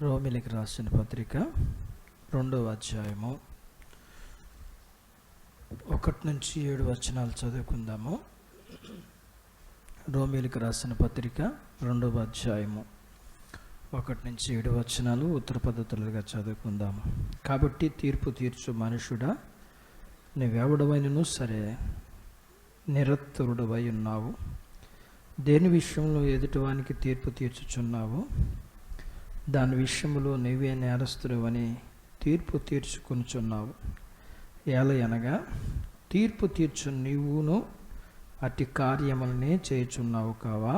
రోమిలికి రాసిన పత్రిక 2వ అధ్యాయము 1 నుంచి 7 వచనాలు చదువుకుందాము. రోమిలికి రాసిన పత్రిక 2వ అధ్యాయము 1 నుంచి 7 వచనాలు ఉత్తర పద్ధతులుగా చదువుకుందాము. కాబట్టి తీర్పు తీర్చు మనుషుడా, నీవెవడవైనను సరే నిరతురుడవై ఉన్నావు. దేని విషయంలో ఎదుటివానికి తీర్పు తీర్చుచున్నావు, దాని విషయంలో నీవే నేరస్తుడవని తీర్పు తీర్చుకొనుచున్నావు. ఏలయనగా తీర్పు తీర్చు నీవును అట్టి కార్యములనే చేయుచున్నావు కావా?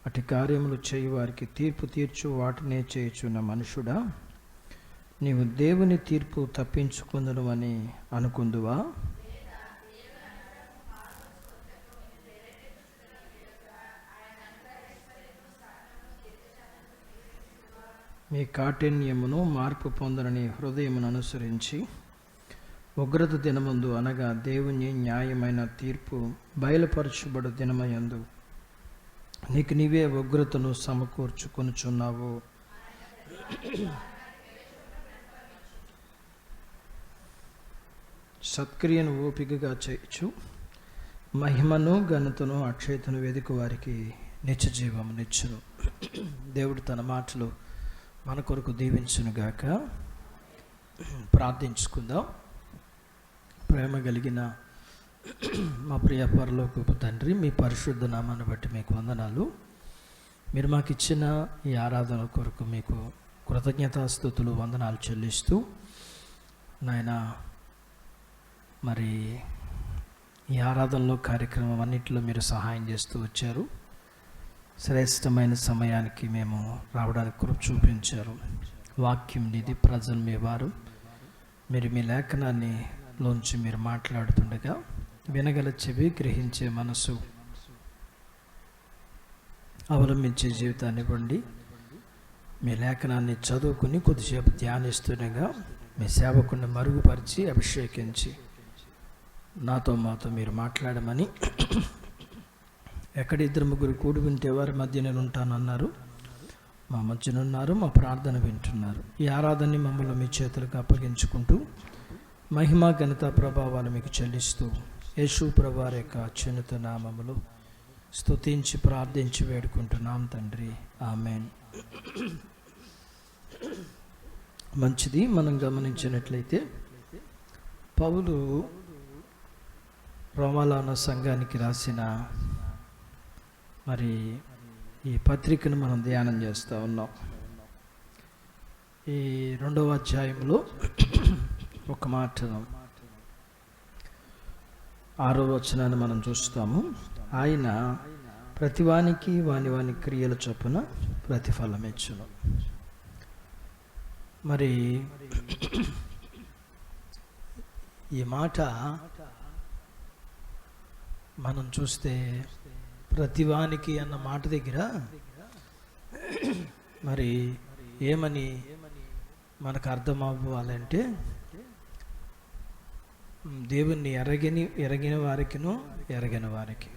అట్టి కార్యములు చేయువారికి తీర్పు తీర్చు వాటినే చేయుచున్న మనుషుడా, నీవు దేవుని తీర్పు తప్పించుకుందును అని అనుకుందువా? మీ కాఠిన్యమును మార్పు పొందనని హృదయమును అనుసరించి ఉగ్రత దినమందు, అనగా దేవుని న్యాయమైన తీర్పు బయలుపరచబడు దినమయందు నీకు నీవే ఉగ్రతను సమకూర్చుకొనుచున్నావు. సత్క్రియను ఓపికగా చేయుచు మహిమను ఘనతను అక్షయతను వెదుకు వారికి నిత్య జీవమునిచ్చును. దేవుడు తన మాటలు మన కొరకు దీవించునుగాక. ప్రార్థించుకుందాం. ప్రేమ కలిగిన మా ప్రియ పరలోకపు తండ్రి, మీ పరిశుద్ధ నామాన్ని బట్టి మీకు వందనాలు. మీరు మాకు ఇచ్చిన ఈ ఆరాధన కొరకు మీకు కృతజ్ఞతాస్తుతులు వందనాలు చెల్లిస్తూ, నాయన మరి ఈ ఆరాధనలో కార్యక్రమం అన్నింటిలో మీరు సహాయం చేస్తూ వచ్చారు. శ్రేష్టమైన సమయానికి మేము రావడానికి కృప చూపించారు. వాక్యం నిధి ప్రజలు మీ వారు, మీరు మీ లేఖనాన్ని లోంచి మీరు మాట్లాడుతుండగా వినగల చెవి, గ్రహించే మనసు, అవలంబించే జీవితాన్ని ఇవ్వండి. మీ లేఖనాన్ని చదువుకుని కొద్దిసేపు ధ్యానిస్తుండగా మీ సేవకుని మరుగుపరిచి అభిషేకించి నాతో మాతో మీరు మాట్లాడమని, ఎక్కడ 2-3 కూడి ఉంటే వారి మధ్య నేను ఉంటానన్నారు. మా మధ్యనున్నారు, మా ప్రార్థన వింటున్నారు. ఈ ఆరాధనని మమ్మల్ని మీ చేతులకు అప్పగించుకుంటూ మహిమ ఘనత ప్రభావాలు మీకు చెల్లిస్తూ యేసు ప్రభువారి యొక్క అత్యున్నత నామములో స్తుతించి ప్రార్థించి వేడుకుంటున్నాం తండ్రి, ఆమేన్. మంచిది. మనం గమనించినట్లయితే పౌలు రోమాలోని సంఘానికి రాసిన మరి ఈ పత్రికను మనం ధ్యానం చేస్తూ ఉన్నాం. ఈ 2వ అధ్యాయంలో ఒక మాట 6వ వచనాన్ని మనం చూస్తాము. ఆయన ప్రతివానికి వాని క్రియల చొప్పున ప్రతిఫలం ఇచ్చును. మరి ఈ మాట మనం చూస్తే ప్రతివానికి అన్న మాట దగ్గర మరి ఏమని మనకు అర్థం అవ్వాలంటే, దేవుణ్ణి ఎరగిన వారికిను ఎరగిన వారికి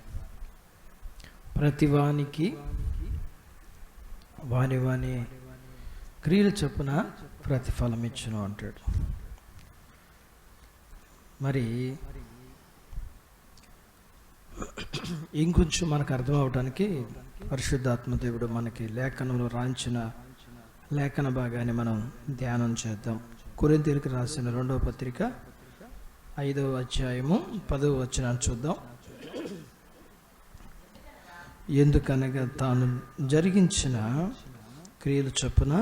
ప్రతివానికి వాని క్రియలు చొప్పున ప్రతిఫలం ఇచ్చును అంటాడు. మరి ఇంకొంచెం మనకు అర్థం అవడానికి పరిశుద్ధాత్మ దేవుడు మనకి లేఖనంలో రాయించిన లేఖన భాగాన్ని మనం ధ్యానం చేద్దాం. కొరింథీయులకు రాసిన 2వ పత్రిక 5వ అధ్యాయము 10వ వచనాన్ని చూద్దాం. ఎందుకనగా తాను జరిగించిన క్రియలు చొప్పున,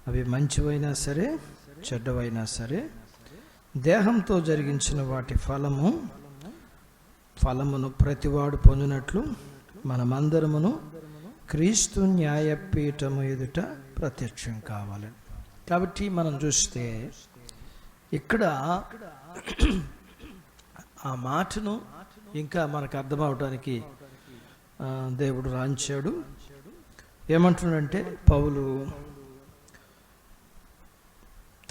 అవి మంచివైనా సరే చెడ్డవైనా సరే, దేహంతో జరిగించిన వాటి ఫలమును ప్రతివాడు పొందినట్లు మనమందరమును క్రీస్తు న్యాయపీఠము ఎదుట ప్రత్యక్షం కావాలి. కాబట్టి మనం చూస్తే ఇక్కడ ఆ మాటను ఇంకా మనకు అర్థం అవడానికి దేవుడు రాయించాడు. ఏమంటున్నాడంటే, పౌలు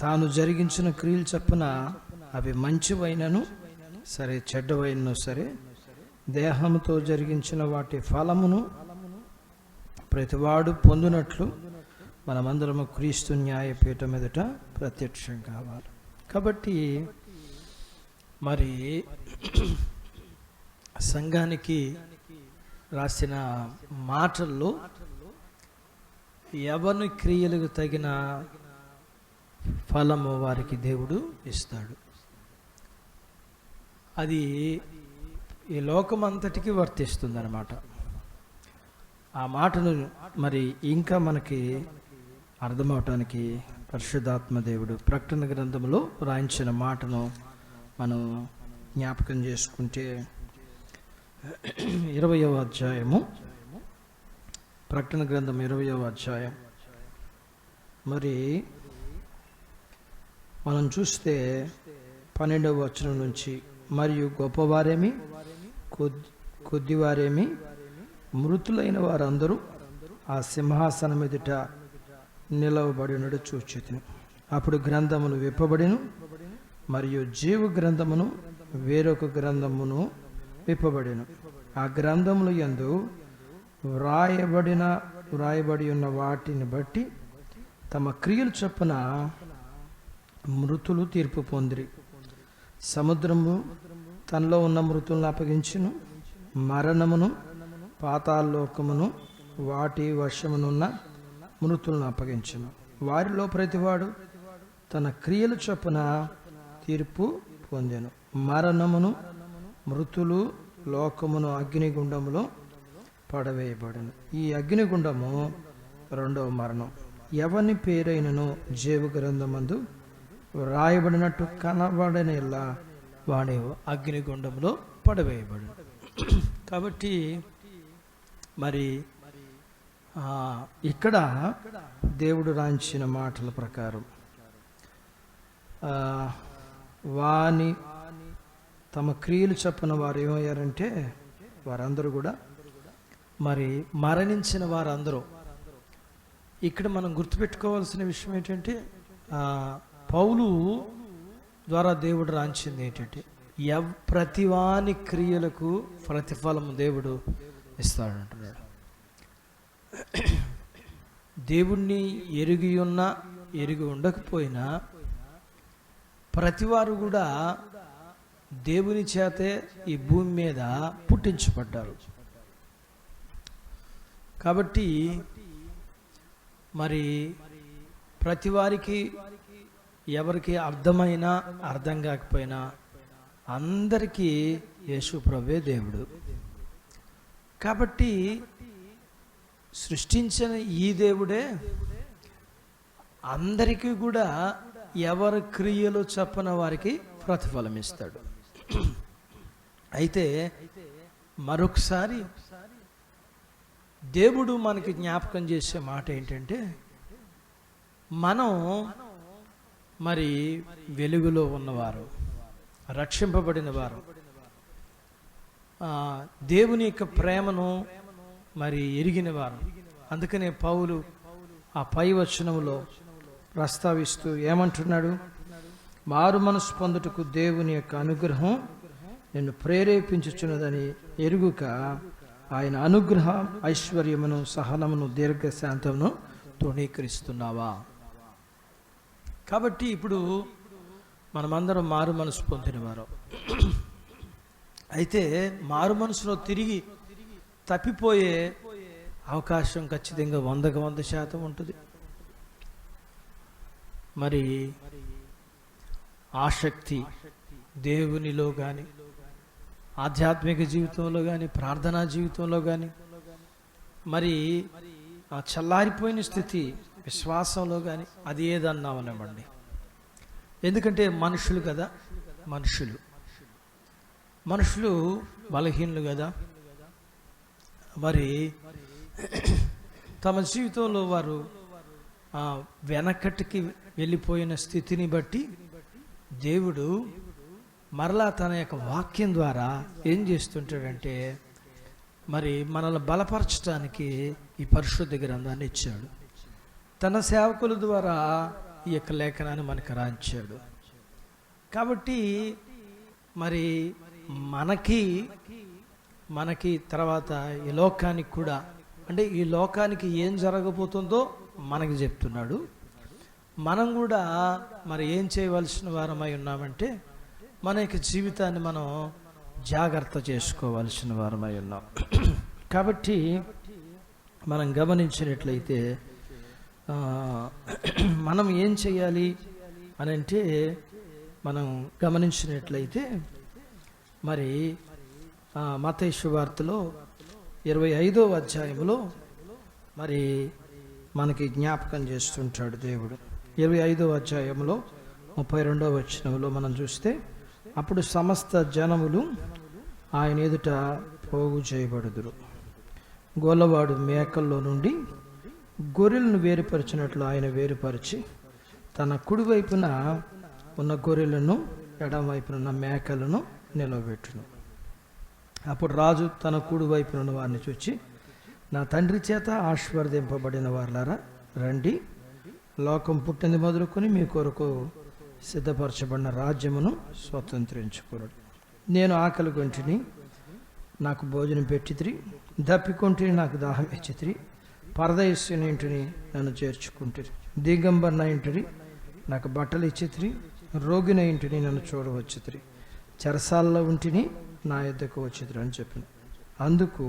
తాను జరిగించిన క్రియలు చొప్పున అవి మంచివైనను సరే చెడ్డవైనను సరే దేహంతో జరిగించిన వాటి ఫలమును ప్రతివాడు పొందినట్లు మనమందరము క్రీస్తు న్యాయపీఠం ఎదుట ప్రత్యక్షం కావాలి. కాబట్టి మరి సంఘానికి రాసిన మాటల్లో ఎవరి క్రియలకు తగిన ఫలము వారికి దేవుడు ఇస్తాడు. అది ఈ లోకమంతటికి వర్తిస్తుంది అన్నమాట. ఆ మాటను మరి ఇంకా మనకి అర్థమవటానికి పరిశుద్ధాత్మ దేవుడు ప్రకటన గ్రంథంలో రాయించిన మాటను మనం జ్ఞాపకం చేసుకుంటే 20వ అధ్యాయము, ప్రకటన గ్రంథం 20వ అధ్యాయం మరి మనం చూస్తే 12వ వచనం నుంచి, మరియు గొప్పవారేమి కొద్దివారేమి మృతులైన వారందరూ ఆ సింహాసనం ఎదుట నిలవబడినడు చూచితిని. అప్పుడు గ్రంథమును విప్పబడిను, మరియు జీవ గ్రంథమును వేరొక గ్రంథమును విప్పబడిను. ఆ గ్రంథములు యందు వ్రాయబడి ఉన్న వాటిని బట్టి తమ క్రియలు చొప్పున మృతులు తీర్పు పొందిరి. సముద్రము తనలో ఉన్న మృతులను అప్పగించును, మరణమును పాతాళలోకమును వాటి వశమునున్న మృతులను అప్పగించును. వారిలో ప్రతివాడు తన క్రియలు చొప్పున తీర్పు పొందెను. మరణమును మృతులు లోకమును అగ్నిగుండములో పడవేయబడను. ఈ అగ్నిగుండము రెండవ మరణం. ఎవని పేరైనను జీవ గ్రంథమందు రాయబడినట్టు కనబడనేలా వాడి అగ్నిగుండంలో పడవేయబడను. కాబట్టి మరి ఇక్కడ దేవుడు రాయించిన మాటల ప్రకారం వాని తమ క్రియలు చొప్పున వారు ఏమయ్యారంటే వారందరూ కూడా మరి మరణించిన వారందరూ. ఇక్కడ మనం గుర్తుపెట్టుకోవాల్సిన విషయం ఏంటంటే పౌలు ద్వారా దేవుడు రాయించింది ఏంటంటే ప్రతివాని క్రియలకు ప్రతిఫలం దేవుడు ఇస్తాడంటున్నాడు. దేవుణ్ణి ఎరిగి ఉన్నా ఎరిగి ఉండకపోయినా ప్రతివారు కూడా దేవుని చేతే ఈ భూమి మీద పుట్టించబడ్డారు. కాబట్టి మరి ప్రతివారికి ఎవరికి అర్థమైనా అర్థం కాకపోయినా అందరికీ యేసు ప్రభువే దేవుడు. కాబట్టి సృష్టించిన ఈ దేవుడే అందరికీ కూడా ఎవరి క్రియలు చొప్పున వారికి ప్రతిఫలం ఇస్తాడు. అయితే మరొకసారి దేవుడు మనకి జ్ఞాపకం చేసే మాట ఏంటంటే మనం మరి వెలుగులో ఉన్నవారు, రక్షింపబడిన వారు, దేవుని యొక్క ప్రేమను మరి ఎరిగిన వారు. అందుకనే పౌలు ఆ పై వచనములో ప్రస్తావిస్తూ ఏమంటున్నాడు? మారు మనసు పొందుటకు దేవుని యొక్క అనుగ్రహం నిన్ను ప్రేరేపించుచున్నదని ఎరుగుక ఆయన అనుగ్రహ ఐశ్వర్యమును సహనమును దీర్ఘశాంతమును తృణీకరిస్తున్నావా? కాబట్టి ఇప్పుడు మనమందరం మారు మనసు పొందినవారు. అయితే మారు మనసులో తిరిగి తప్పిపోయే అవకాశం ఖచ్చితంగా 100% ఉంటుంది. మరి ఆసక్తి దేవునిలో కానీ ఆధ్యాత్మిక జీవితంలో కానీ ప్రార్థనా జీవితంలో కానీ మరి ఆ చల్లారిపోయిన స్థితి విశ్వాసంలో కానీ అది ఏదన్నామనమండి. ఎందుకంటే మనుషులు కదా, మనుషులు బలహీనులు కదా. మరి తమ జీవితంలో వారు వెనకటికి వెళ్ళిపోయిన స్థితిని బట్టి దేవుడు మరలా తన యొక్క వాక్యం ద్వారా ఏం చేస్తుంటాడంటే మరి మనల్ని బలపరచడానికి ఈ పరిశుద్ధ గ్రంథాన్ని ఇచ్చాడు. తన సేవకుల ద్వారా ఈ యొక్క లేఖనాన్ని మనకు రాయించాడు. కాబట్టి మరి మనకి మనకి తర్వాత ఈ లోకానికి కూడా, అంటే ఈ లోకానికి ఏం జరగబోతుందో మనకి చెప్తున్నాడు. మనం కూడా మరి ఏం చేయవలసిన వారమై ఉన్నామంటే మన యొక్క జీవితాన్ని మనం జాగ్రత్త చేసుకోవాల్సిన వారమై ఉన్నాం. కాబట్టి మనం గమనించినట్లయితే మనం ఏం చేయాలి అని అంటే, మనం గమనించినట్లయితే మరి మత్తయి సువార్తలో 25వ అధ్యాయంలో మరి మనకి జ్ఞాపకం చేస్తుంటాడు దేవుడు. 25వ అధ్యాయంలో 32వ వచనంలో మనం చూస్తే, అప్పుడు సమస్త జనములు ఆయన ఎదుట పోగు చేయబడుదురు. గొల్లవాడు మేకల్లో నుండి గొర్రెలను వేరుపరిచినట్లు ఆయన వేరుపరిచి తన కుడివైపున ఉన్న గొర్రెలను ఎడమ వైపున ఉన్న మేకలను నిలవబెట్టును. అప్పుడు రాజు తన కుడివైపున ఉన్న వారిని చూచి, నా తండ్రి చేత ఆశీర్వదింపబడిన వారులారా రండి, లోకం పుట్టింది మొదలుకొని మీ కొరకు సిద్ధపరచబడిన రాజ్యమును స్వతంత్రించుకున్నాడు. నేను ఆకలి కొంటిని, నాకు భోజనం పెట్టితిరి, దప్పికొంటిని, నాకు దాహం ఇచ్చితిరి, పరదేశుని ఇంటిని నన్ను చేర్చుకుంటుంది, దిగంబర్న ఇంటిని నాకు బట్టలు ఇచ్చితిరి, రోగిన ఇంటిని నన్ను చూడవచ్చితిరి, చెరసాల్లో ఉంటిని నా యొద్దకు వచ్చితిరి అని చెప్పిన. అందుకు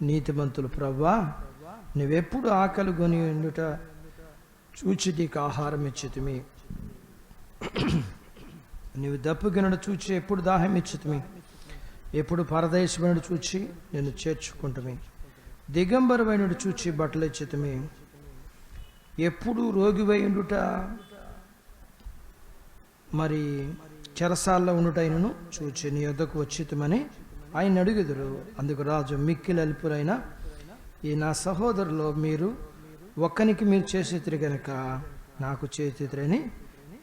నీతిమంతులు, ప్రభువా నువ్వెప్పుడు ఆకలి కొని ఉండుట చూచి నీకు ఆహారం ఇచ్చితిమి, నీవు దప్పుగినడు చూచి ఎప్పుడు దాహం ఇచ్చితిమి, ఎప్పుడు పరదేశమైనడు చూచి నిన్ను చేర్చుకుంటుమి, దిగంబరమైనడు చూచి బట్టలు ఇచ్చితిమి, ఎప్పుడు రోగివై ఉండుట మరి చెరసాల్లో ఉండుటైనను చూచి నీ యొద్దకు వచ్చితమని ఆయన అడుగుదురు. అందుకు రాజు, మిక్కిలి అల్పులైన ఈ నా సహోదరులో మీరు ఒక్కనికి మీరు చేసేతిరి గనక నాకు చేతిరని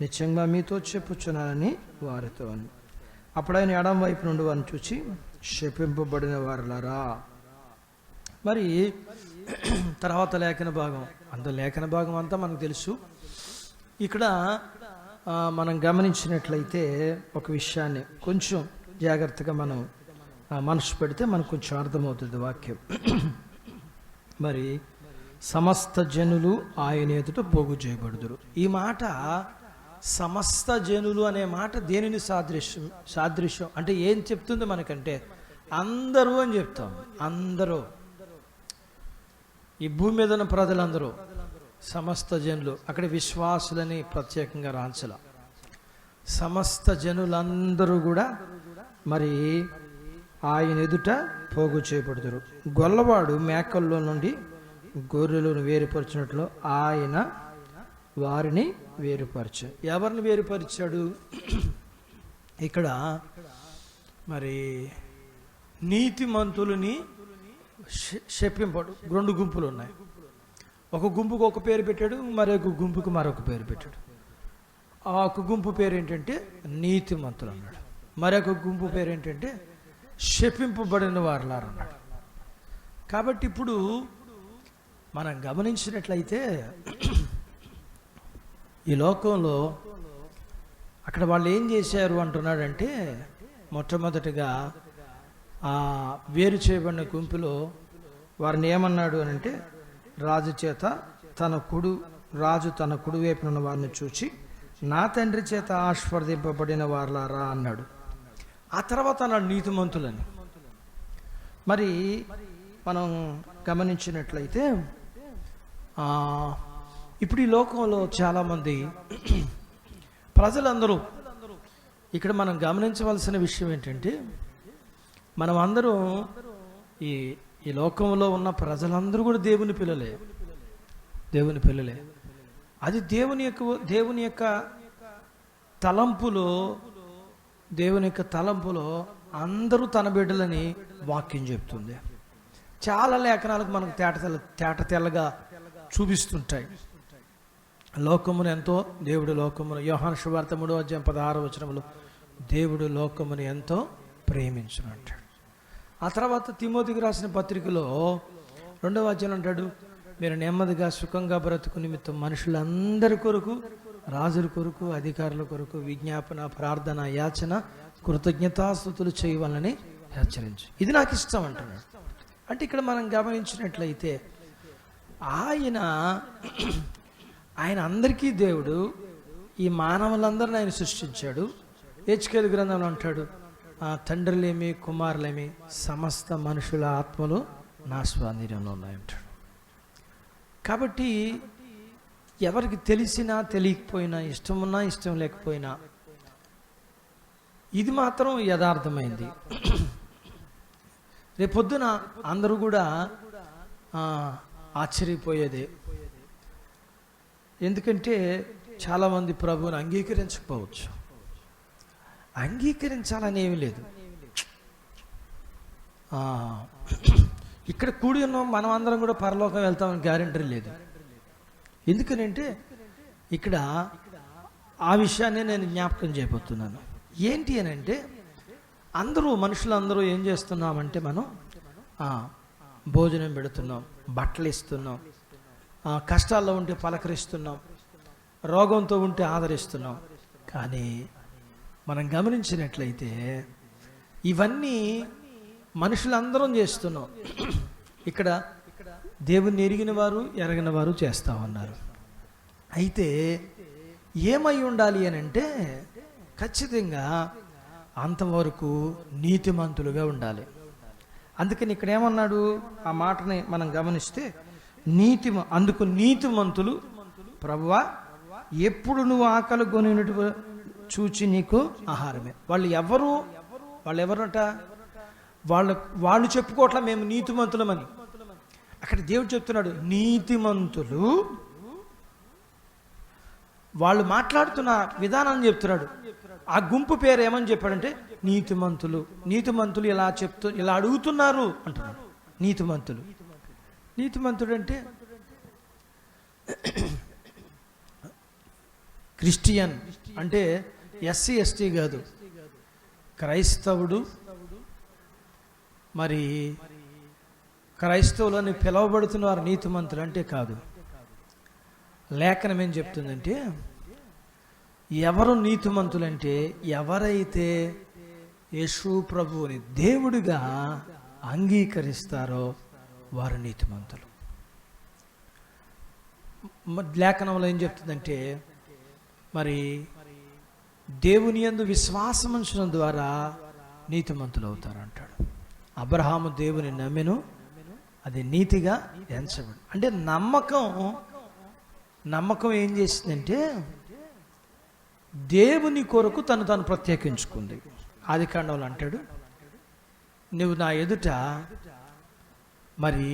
నిశ్చయంగా మీతో చెప్పుచున్నానని వారితో అని. అప్పుడు ఆయన ఎడమ వైపు నుండి వారిని చూచి, శపింపబడిన వారులారా. మరి తర్వాత లేఖన భాగం, లేఖన భాగం అంతా మనకు తెలుసు. ఇక్కడ మనం గమనించినట్లయితే ఒక విషయాన్ని కొంచెం జాగ్రత్తగా మనం మనసు పెడితే మనకు కొంచెం అర్థమవుతుంది వాక్యం. మరి సమస్త జనులు ఆయన ఎదుట పోగు చేయబడుదురు. ఈ మాట సమస్త జనులు అనే మాట దేనిని సాదృశ్యం అంటే ఏం చెప్తుంది మనకంటే, అందరూ అని చెప్తాం. అందరూ, ఈ భూమి మీద ఉన్న ప్రజలందరూ సమస్త జనులు. అక్కడ విశ్వాసులని ప్రత్యేకంగా రాంచల. సమస్త జనులందరూ కూడా మరి ఆయన ఎదుట పోగు చేయబడుదురు. గొల్లవాడు మేకల్లో నుండి గొర్రెలను వేరుపరిచినట్లు ఆయన వారిని వేరుపరిచాడు. ఎవరిని వేరుపరిచాడు? ఇక్కడ మరి నీతిమంతులని శపింపడు. రెండు గుంపులు ఉన్నాయి. ఒక గుంపుకు ఒక పేరు పెట్టాడు, మరొక గుంపుకు మరొక పేరు పెట్టాడు. ఆ ఒక గుంపు పేరు ఏంటంటే నీతిమంతులు అన్నాడు, మరొక గుంపు పేరు ఏంటంటే శపింపబడిన వారులారు అన్నాడు. కాబట్టి ఇప్పుడు మనం గమనించినట్లయితే ఈ లోకంలో అక్కడ వాళ్ళు ఏం చేశారు అంటున్నాడంటే, మొట్టమొదటిగా ఆ వేరు చేయబడిన గుంపులో వారిని ఏమన్నాడు అని అంటే, రాజు తన కుడి వైపున వారిని చూచి, నా తండ్రి చేత ఆశీర్వదింపబడిన వారులారా అన్నాడు. ఆ తర్వాత అన్నాడు నీతిమంతులని. మరి మనం గమనించినట్లయితే ఇప్పుడు ఈ లోకంలో చాలామంది ప్రజలందరూ, ఇక్కడ మనం గమనించవలసిన విషయం ఏంటంటే, మనం అందరం ఈ లోకంలో ఉన్న ప్రజలందరూ కూడా దేవుని పిల్లలే. అది దేవుని యొక్క తలంపులో అందరూ తన బిడ్డలని వాక్యం చెప్తుంది. చాలా లేఖనాలకు మనకు తేట తెల్లగా చూపిస్తుంటాయి. లోకమును ఎంతో దేవుడు యోహాను సువార్త 3:16 దేవుడు లోకమును ఎంతో ప్రేమించును అంటాడు. ఆ తర్వాత తిమోతికి రాసిన పత్రికలో 2వ అధ్యాయం అంటాడు, మీరు నెమ్మదిగా సుఖంగా బ్రతుకు నిమిత్తం మనుషులందరి కొరకు, రాజుల కొరకు, అధికారుల కొరకు విజ్ఞాపన, ప్రార్థన, యాచన, కృతజ్ఞతాస్తుతులు చేయవాలని హెచ్చరించు. ఇది నాకు ఇష్టం అంటున్నాడు. అంటే ఇక్కడ మనం గమనించినట్లయితే ఆయన అందరికీ దేవుడు, ఈ మానవులందరిని ఆయన సృష్టించాడు. హెచ్కేలు గ్రంథంలో అంటాడు, తండ్రులేమి కుమారులేమి సమస్త మనుషుల ఆత్మలు నా స్వాధీనంలో ఉన్నాయంటాడు. కాబట్టి ఎవరికి తెలిసినా తెలియకపోయినా, ఇష్టం ఉన్నా ఇష్టం లేకపోయినా, ఇది మాత్రం యథార్థమైంది. రేపొద్దున అందరూ కూడా ఆశ్చర్యపోయేదే. ఎందుకంటే చాలామంది ప్రభువుని అంగీకరించకపోవచ్చు. అంగీకరించాలని ఏమీ లేదు. ఇక్కడ కూడి ఉన్నాం, మనం అందరం కూడా పరలోకం వెళ్తామని గ్యారెంటీ లేదు. ఎందుకనంటే ఇక్కడ ఆ విషయాన్ని నేను జ్ఞాపకం చేయబోతున్నాను. ఏంటి అని అంటే, మనుషులందరూ ఏం చేస్తున్నామంటే, మనం భోజనం పెడుతున్నాం, బట్టలు ఇస్తున్నాం, కష్టాల్లో ఉంటే పలకరిస్తున్నాం, రోగంతో ఉంటే ఆదరిస్తున్నాం. కానీ మనం గమనించినట్లయితే ఇవన్నీ మనుషులందరం చేస్తున్నాం. ఇక్కడ దేవుణ్ణి ఎరిగిన వారు ఎరగిన వారు చేస్తా ఉన్నారు. అయితే ఏమై ఉండాలి అని అంటే, ఖచ్చితంగా అంతవరకు నీతిమంతులుగా ఉండాలి. అందుకని ఇక్కడ ఏమన్నాడు, ఆ మాటని మనం గమనిస్తే, అందుకు నీతిమంతులు ప్రభువా ఎప్పుడు నువ్వు ఆకలి కొనినట్టు చూచి నీకు ఆహారమే. వాళ్ళు ఎవరట, వాళ్ళు చెప్పుకోవట్లా మేము నీతిమంతులమని. అక్కడ దేవుడు చెప్తున్నాడు, నీతిమంతులు వాళ్ళు మాట్లాడుతున్న విధానాన్ని చెప్తున్నాడు. ఆ గుంపు పేరు ఏమని చెప్పాడంటే నీతిమంతులు ఇలా అడుగుతున్నారు అంటున్నాడు. నీతిమంతుడు అంటే క్రిస్టియన్ అంటే ఎస్సీ ఎస్టీ కాదు, క్రైస్తవుడు. మరి క్రైస్తవులని పిలువబడుతున్నారు నీతిమంతులు అంటే కాదు. లేఖనం ఏం చెప్తుందంటే, ఎవరు నీతిమంతులంటే ఎవరైతే యేసు ప్రభువుని దేవుడిగా అంగీకరిస్తారో వారు నీతిమంతులు. లేఖనంలో ఏం చెప్తుందంటే, మరి దేవుని యందు విశ్వాసం ఉంచడం ద్వారా నీతిమంతులు అవుతారు అంటాడు. అబ్రహాము దేవుని నమ్మెను, అది నీతిగా ఎంచబడు. అంటే నమ్మకం ఏం చేసిందంటే దేవుని కొరకు తను ప్రత్యేకించుకుంది. ఆదికాండంలో అంటాడు, నువ్వు నా ఎదుట మరి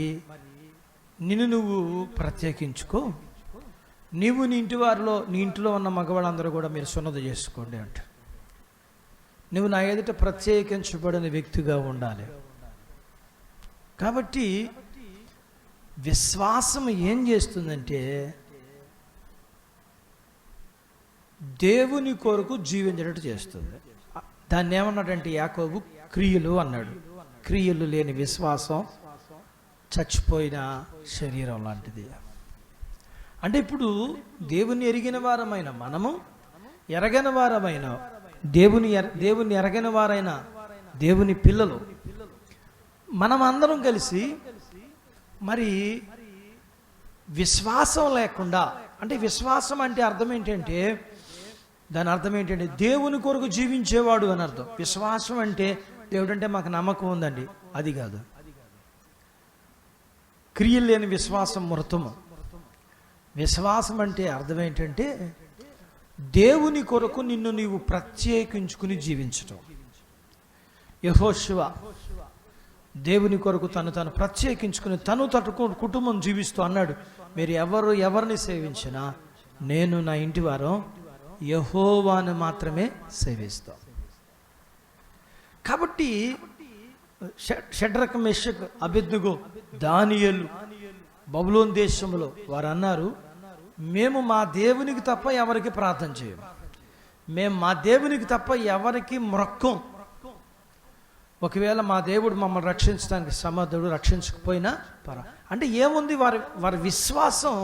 నువ్వు ప్రత్యేకించుకో, నీవు నీ ఇంటిలో ఉన్న మగవాళ్ళందరూ కూడా మీరు సున్నతి చేసుకోండి అంట. నువ్వు నా ఎదుట ప్రత్యేకించబడిన వ్యక్తిగా ఉండాలి. కాబట్టి విశ్వాసం ఏం చేస్తుందంటే దేవుని కొరకు జీవించేటట్టు చేస్తుంది. దాన్ని ఏమన్నాడంటే యాకోబు క్రియలు అన్నాడు. క్రియలు లేని విశ్వాసం చచ్చిపోయిన శరీరం లాంటిది. అంటే ఇప్పుడు దేవుని ఎరిగిన వారమైన మనము, ఎరగని వారమైన దేవుని ఎరగని వారైన దేవుని పిల్లలు, మనం అందరం కలిసి మరి విశ్వాసం లేకుండా, అంటే విశ్వాసం అంటే అర్థం ఏంటంటే, దాని అర్థం ఏంటంటే దేవుని కొరకు జీవించేవాడు అని అర్థం. విశ్వాసం అంటే దేవుడు అంటే మాకు నమ్మకం ఉందండి, అది కాదు. క్రియలు లేని విశ్వాసం మృతము. విశ్వాసం అంటే అర్థం ఏంటంటే దేవుని కొరకు నిన్ను నీవు ప్రత్యేకించుకుని జీవించటం. యెహోషువ దేవుని కొరకు తను ప్రత్యేకించుకుని కుటుంబం జీవిస్తూ అన్నాడు, మీరు ఎవరిని సేవించినా నేను నా ఇంటి వారు యెహోవాను మాత్రమే సేవిస్తాం. కాబట్టి షడ్రక్ మెషక్ అబేద్నెగో దానియేలు బబులోను దేశంలో వారు అన్నారు, మేము మా దేవునికి తప్ప ఎవరికి ప్రార్థన చేయము, మేము మా దేవునికి తప్ప ఎవరికి మొక్కం. ఒకవేళ మా దేవుడు మమ్మల్ని రక్షించడానికి సమర్థుడు, రక్షించకపోయినా అంటే ఏముంది, వారి విశ్వాసం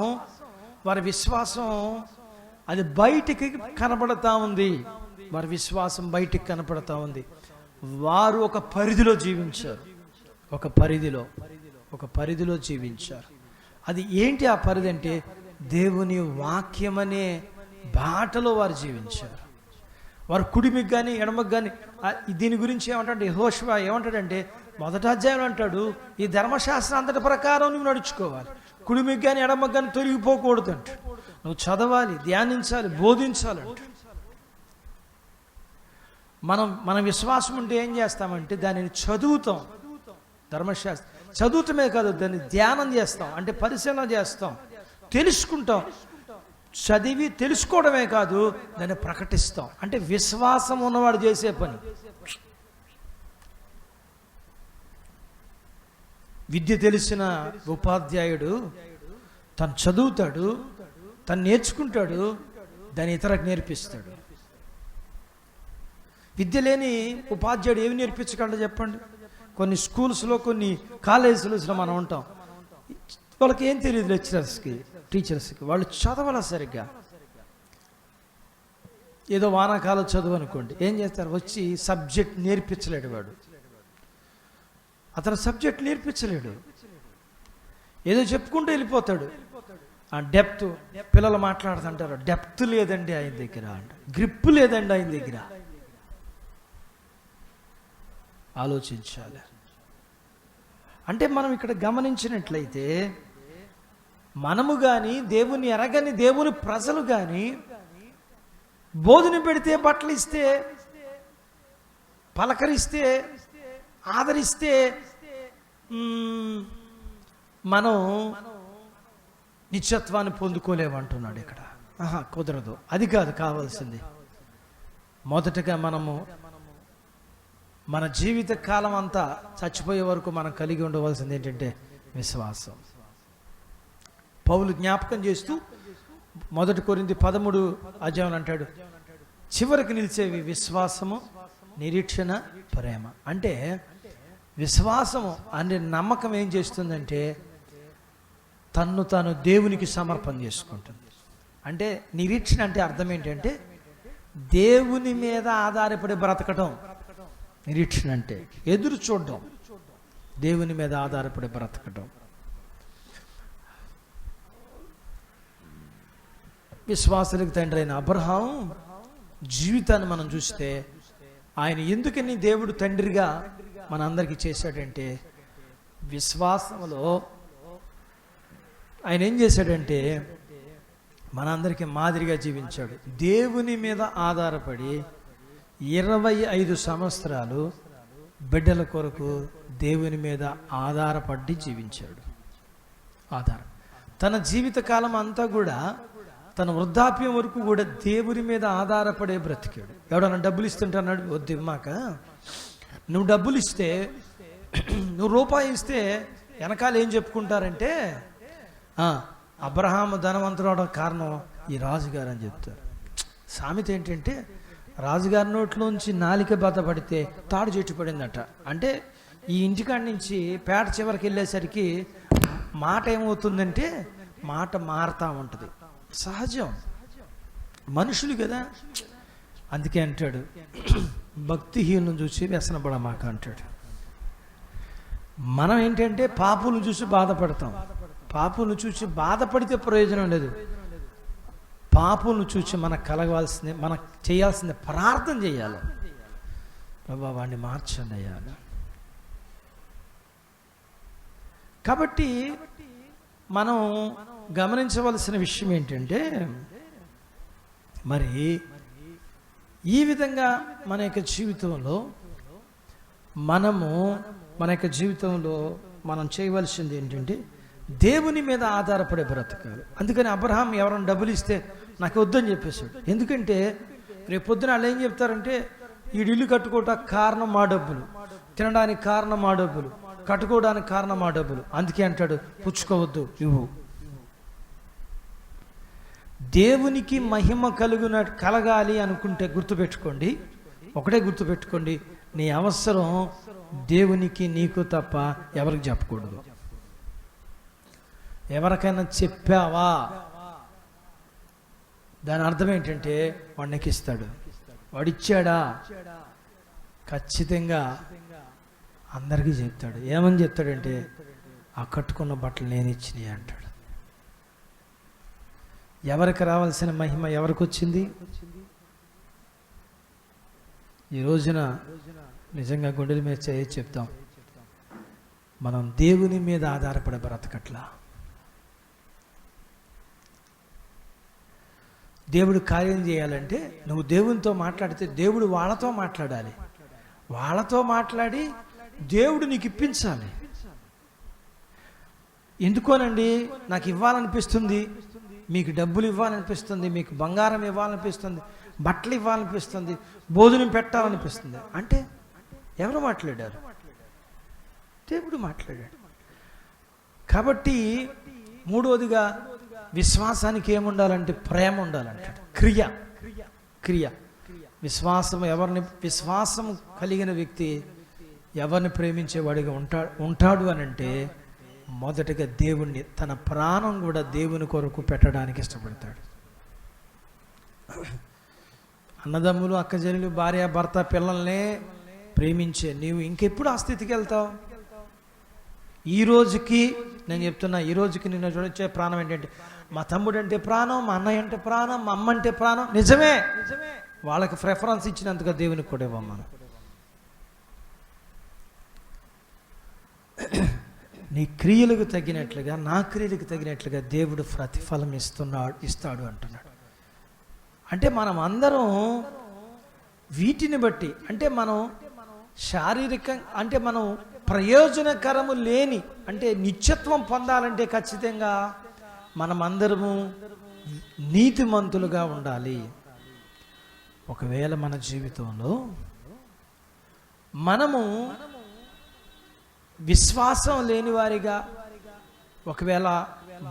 అది బయటికి కనపడతా ఉంది. వారి విశ్వాసం బయటికి కనపడతా ఉంది. వారు ఒక పరిధిలో జీవించారు. ఒక పరిధిలో జీవించారు. అది ఏంటి ఆ పరిధి అంటే దేవుని వాక్యమనే బాటలో వారు జీవించారు. వారు కుడిమికి కానీ ఎడమకు కానీ దీని గురించి ఏమంటాడు యెహోషువ ఏమంటాడంటే మొదటి అధ్యాయం అంటాడు, ఈ ధర్మశాస్త్రం అంతటి ప్రకారం నువ్వు నడుచుకోవాలి, కుడిమికి కానీ ఎడమకు కానీ తొలగిపోకూడదు అంటాడు. నువ్వు చదవాలి, ధ్యానించాలి, బోధించాలంట. మన విశ్వాసం ఉంటే ఏం చేస్తామంటే దానిని చదువుతాం. ధర్మశాస్త్రం చదువుతమే కాదు, దాన్ని ధ్యానం చేస్తాం, అంటే పరిశీలన చేస్తాం, తెలుసుకుంటాం. చదివి తెలుసుకోవడమే కాదు, దాన్ని ప్రకటిస్తాం. అంటే విశ్వాసం ఉన్నవాడు చేసే పని. విద్య తెలిసిన ఉపాధ్యాయుడు తను చదువుతాడు, తను నేర్చుకుంటాడు, దాన్ని ఇతరులకు నేర్పిస్తాడు. విద్య లేని ఉపాధ్యాయుడు ఏమి నేర్పించగలడు చెప్పండి? కొన్ని స్కూల్స్లో, కొన్ని కాలేజీలో మనం ఉంటాం, వాళ్ళకి ఏం తెలియదు, టీచర్స్కి వాళ్ళు చదవాల సరిగ్గా. ఏదో వానాకాలం చదువు అనుకోండి, ఏం చేస్తారు, వచ్చి సబ్జెక్ట్ నేర్పించలేడు వాడు. అతను సబ్జెక్ట్ నేర్పించలేడు, ఏదో చెప్పుకుంటూ వెళ్ళిపోతాడు. ఆ డెప్త్ పిల్లలు మాట్లాడుతుంటారు, డెప్త్ లేదండి ఆయన దగ్గర, గ్రిప్ లేదండి ఆయన దగ్గర. ఆలోచించాలి. అంటే మనం ఇక్కడ గమనించినట్లయితే మనము కానీ దేవుని ఎరగని దేవుని ప్రజలు కానీ బోధన పెడితే, బట్టలు ఇస్తే, పలకరిస్తే, ఆదరిస్తే మనం నిత్యత్వాన్ని పొందుకోలేమంటున్నాడు ఇక్కడ. కుదరదు, అది కాదు కావాల్సింది. మొదటగా మనము మన జీవిత కాలం అంతా చచ్చిపోయే వరకు మనం కలిగి ఉండవలసింది ఏంటంటే విశ్వాసం. పౌలు జ్ఞాపకం చేస్తూ 1 కొరింథీ 13 అధ్యాయం అంటాడు, చివరికి నిలిచేవి విశ్వాసము, నిరీక్షణ, ప్రేమ. అంటే విశ్వాసము అనే నమ్మకం ఏం చేస్తుందంటే తన్ను తాను దేవునికి సమర్పణ చేసుకుంటుంది. అంటే నిరీక్షణ అంటే అర్థం ఏంటంటే దేవుని మీద ఆధారపడి బ్రతకటం. నిరీక్షణ అంటే ఎదురు చూడడం, దేవుని మీద ఆధారపడి బ్రతకడం. విశ్వాసులకు తండ్రి అయిన అబ్రహాం జీవితాన్ని మనం చూస్తే ఆయన ఎందుకని దేవుడు తండ్రిగా మనందరికీ చేశాడంటే విశ్వాసంలో ఆయన ఏం చేశాడంటే మనందరికీ మాదిరిగా జీవించాడు. దేవుని మీద ఆధారపడి 25 సంవత్సరాలు బిడ్డల కొరకు దేవుని మీద ఆధారపడి జీవించాడు. తన జీవితకాలం అంతా కూడా, తన వృద్ధాప్యం వరకు కూడా దేవుని మీద ఆధారపడే బ్రతికాడు. ఎవడన్నా డబ్బులు ఇస్తుంటున్నాడు, వద్దు ఇమ్మాక, నువ్వు డబ్బులు ఇస్తే, నువ్వు రూపాయి ఇస్తే వెనకాల ఏం చెప్పుకుంటారంటే అబ్రహాము ధనవంతుడు అవడం కారణం ఈ రాజుగారు అని చెప్తారు. సామెత ఏంటంటే రాజుగారి నోట్లోంచి నాలిక బాధ పడితే తాడు చెట్టు పడిందట. అంటే ఈ ఇంటికాడి నుంచి పేట చివరికి వెళ్ళేసరికి మాట ఏమవుతుందంటే మాట మారుతూ ఉంటుంది. సహజం, మనుషులు కదా. అందుకే అంటాడు భక్తిహీనులను చూసి వ్యసనపడమాక అంటాడు. మనం ఏంటంటే పాపులను చూసి బాధపడతాం. పాపులను చూసి బాధపడితే ప్రయోజనం లేదు. పాపులను చూసి మనకు కలగవలసింది, మనకు చేయాల్సింది ప్రార్థన చేయాలి. ప్రభా వాడిని మార్చండి అయ్యాలి. కాబట్టి మనం గమనించవలసిన విషయం ఏంటంటే మరి ఈ విధంగా మన యొక్క జీవితంలో మనం చేయవలసింది ఏంటంటే దేవుని మీద ఆధారపడే బ్రతకాలి. అందుకని అబ్రహాం ఎవరైనా డబ్బులు ఇస్తే నాకు వద్దని చెప్పేశాడు. ఎందుకంటే రేపు పొద్దున వాళ్ళు ఏం చెప్తారంటే ఈ ఇల్లు కట్టుకోవటానికి కారణం మా డబ్బులు, తినడానికి కారణం మా డబ్బులు, కట్టుకోవడానికి కారణం మా డబ్బులు. అందుకే అంటాడు పుచ్చుకోవద్దు, ఇవ్వు. దేవునికి మహిమ కలగాలి అనుకుంటే ఒకటే గుర్తుపెట్టుకోండి, నీ అవసరం దేవునికి నీకు తప్ప ఎవరికి చెప్పకూడదు. ఎవరికైనా చెప్పావా దాని అర్థం ఏంటంటే వాడు నీకు ఇస్తాడు, వాడిచ్చాడా ఖచ్చితంగా అందరికీ చెప్తాడు. ఏమని చెప్తాడంటే, ఆ కట్టుకున్న బట్టలు నేను ఇచ్చినాయి అంటాడు. ఎవరికి రావాల్సిన మహిమ ఎవరికి వచ్చింది? ఈ రోజున నిజంగా గుండెల మీద చేయి చెప్తాం, మనం దేవుని మీద ఆధారపడే బ్రతకట్లా. దేవుడు కార్యం చేయాలంటే నువ్వు దేవునితో మాట్లాడితే దేవుడు వాళ్ళతో మాట్లాడాలి. వాళ్ళతో మాట్లాడి దేవుడు నీకు ఇప్పించాలి. ఎందుకోనండి, నాకు ఇవ్వాలనిపిస్తుంది, మీకు డబ్బులు ఇవ్వాలనిపిస్తుంది, మీకు బంగారం ఇవ్వాలనిపిస్తుంది, బట్టలు ఇవ్వాలనిపిస్తుంది, భోజనం పెట్టాలనిపిస్తుంది అంటే ఎవరు మాట్లాడారు? దేవుడు మాట్లాడాడు. కాబట్టి మూడవదిగా విశ్వాసానికి ఏముండాలంటే ప్రేమ ఉండాలంటాడు. క్రియ. విశ్వాసం కలిగిన వ్యక్తి ఎవరిని ప్రేమించేవాడిగా ఉంటాడు అని అంటే మొదటగా దేవుణ్ణి, తన ప్రాణం కూడా దేవుని కొరకు పెట్టడానికి ఇష్టపడతాడు. అన్నదమ్ములు, అక్కజనులు, భార్య, భర్త, పిల్లల్నే ప్రేమించే నీవు ఇంకెప్పుడు ఆ స్థితికి వెళ్తావు? ఈ రోజుకి నేను చెప్తున్నా, ఈ రోజుకి నిన్ను చూడొచ్చే ప్రాణం ఏంటంటే, మా తమ్ముడు అంటే ప్రాణం, మా అన్నయ్య అంటే ప్రాణం, మా అమ్మ అంటే ప్రాణం. నిజమే, వాళ్ళకి ప్రిఫరెన్స్ ఇచ్చినంతగా దేవునికి కూడా ఇవ్వం మనం. నీ క్రియలకు తగినట్లుగా, నా క్రియలకు తగినట్లుగా దేవుడు ప్రతిఫలం ఇస్తాడు అంటున్నాడు. అంటే మనం అందరం వీటిని బట్టి, అంటే మనం శారీరకంగా, అంటే మనం ప్రయోజనకరము లేని, అంటే నిత్యత్వం పొందాలంటే ఖచ్చితంగా మనమందరము నీతిమంతులుగా ఉండాలి. ఒకవేళ మన జీవితంలో మనము విశ్వాసం లేని వారిగా, ఒకవేళ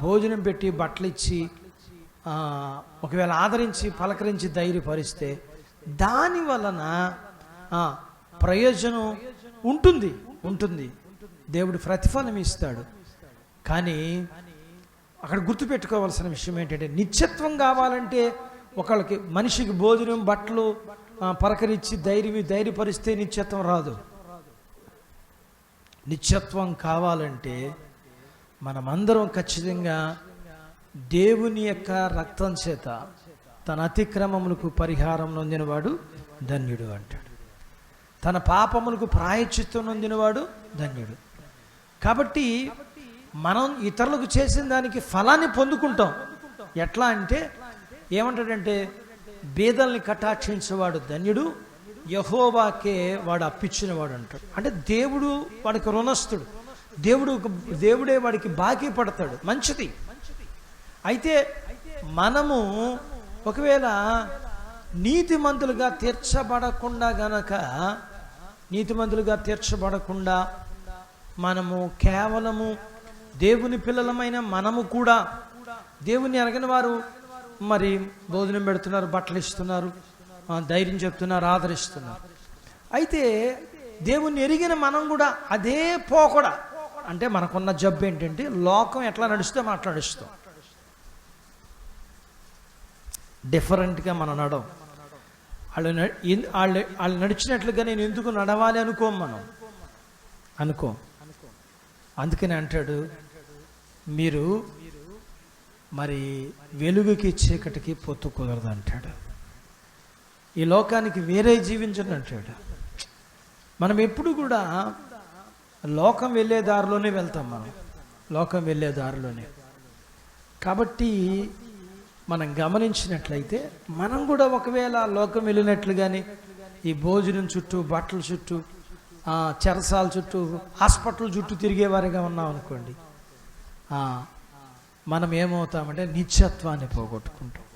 భోజనం పెట్టి బట్టలు ఇచ్చి, ఒకవేళ ఆదరించి పలకరించి ధైర్యపరిస్తే దాని వలన ప్రయోజనం ఉంటుంది, దేవుడు ప్రతిఫలం ఇస్తాడు. కానీ అక్కడ గుర్తుపెట్టుకోవాల్సిన విషయం ఏంటంటే, నిత్యత్వం కావాలంటే ఒకళ్ళకి, మనిషికి భోజనం బట్టలు పలకరించి ధైర్యపరిస్తే నిత్యత్వం రాదు. నిత్యత్వం కావాలంటే మనమందరం ఖచ్చితంగా దేవుని యొక్క రక్తం చేత తన అతిక్రమములకు పరిహారం నొందినవాడు ధన్యుడు అంటాడు. తన పాపములకు ప్రాయశ్చిత్తం నొందినవాడు ధన్యుడు. కాబట్టి మనం ఇతరులకు చేసిన దానికి ఫలాన్ని పొందుకుంటాం. ఎట్లా అంటే ఏమంటాడంటే, బీదల్ని కటాక్షించేవాడు ధన్యుడు, యెహోవాకే వాడు అప్పిచ్చినవాడు అంటాడు. అంటే దేవుడు వాడికి రుణస్థుడు, దేవుడే వాడికి బాకీ పడతాడు. మంచిది. అయితే మనము ఒకవేళ నీతిమంతులుగా తీర్చబడకుండా మనము కేవలము దేవుని పిల్లలమైన మనము కూడా, దేవుని ఎరగని వారు మరి భోజనం పెడుతున్నారు, బట్టలు ఇస్తున్నారు, ధైర్యం చెప్తున్నారు, ఆదరిస్తున్నారు. అయితే దేవుణ్ణి ఎరిగిన మనం కూడా అదే పోకడా, అంటే మనకున్న జబ్బు ఏంటంటే లోకం ఎట్లా నడుస్తే మాట్లాడిస్తాం. డిఫరెంట్గా మనం నడవం. వాళ్ళు నడిచినట్లుగా నేను ఎందుకు నడవాలి అనుకో. అందుకని అంటాడు, మీరు మరి వెలుగుకి చీకటికి పొత్తు కుదరదు అంటాడు. ఈ లోకానికి వేరే జీవించండి అంటాడు. మనం ఎప్పుడు కూడా లోకం వెళ్ళే దారిలోనే వెళ్తాం. లోకం వెళ్ళే దారిలోనే. కాబట్టి మనం గమనించినట్లయితే మనం కూడా ఒకవేళ లోకం వెళ్ళినట్లుగానే ఈ భోజనం చుట్టూ, బట్టల చుట్టూ, చెరసాల చుట్టూ, హాస్పిటల్ చుట్టూ తిరిగేవారిగా ఉన్నాం అనుకోండి, మనం ఏమవుతామంటే నిత్యత్వాన్ని పోగొట్టుకుంటాం.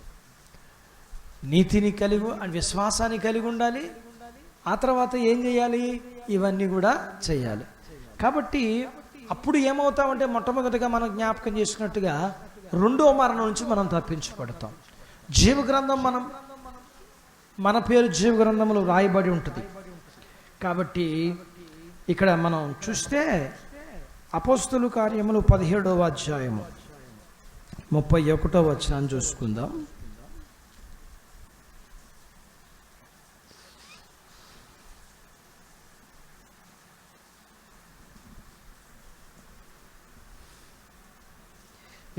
నీతిని కలిగి, విశ్వాసాన్ని కలిగి ఉండాలి. ఆ తర్వాత ఏం చేయాలి? ఇవన్నీ కూడా చేయాలి. కాబట్టి అప్పుడు ఏమవుతామంటే, మొట్టమొదటిగా మనం జ్ఞాపకం చేసుకున్నట్టుగా రెండో మరణం నుంచి మనం తప్పించబడతాం. జీవగ్రంథం మన పేరు జీవగ్రంథంలో రాయబడి ఉంటుంది. కాబట్టి ఇక్కడ మనం చూస్తే అపోస్తలు కార్యములు 17వ అధ్యాయము 31వ వచనాన్ని చూసుకుందాం.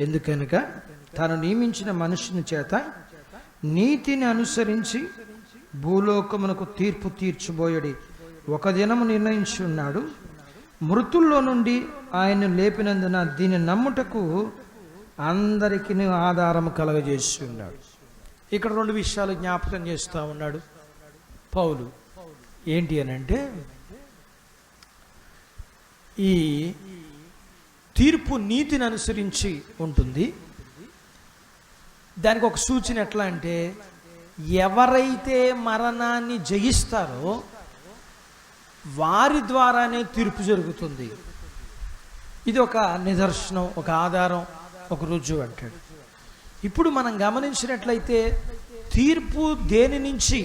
ఎందుకనగా తాను నియమించిన మనుషుని చేత నీతిని అనుసరించి భూలోకమునకు తీర్పు తీర్చబోయడి ఒక దినము నిర్ణయించి ఉన్నాడు. మృతుల్లో నుండి ఆయన లేపినందున దీన్ని నమ్ముటకు అందరికీ ఆధారము కలగజేసి ఉన్నాడు. ఇక్కడ 2 విషయాలు జ్ఞాపకం చేస్తూ ఉన్నాడు పౌలు. ఏంటి అని అంటే, ఈ తీర్పు నీతిని అనుసరించి ఉంటుంది. దానికి ఒక సూచన ఎట్లా అంటే, ఎవరైతే మరణాన్ని జయిస్తారో వారి ద్వారానే తీర్పు జరుగుతుంది. ఇది ఒక నిదర్శనం, ఒక ఆధారం, ఒక రుజువు అంటాడు. ఇప్పుడు మనం గమనించినట్లయితే తీర్పు దేని నుంచి,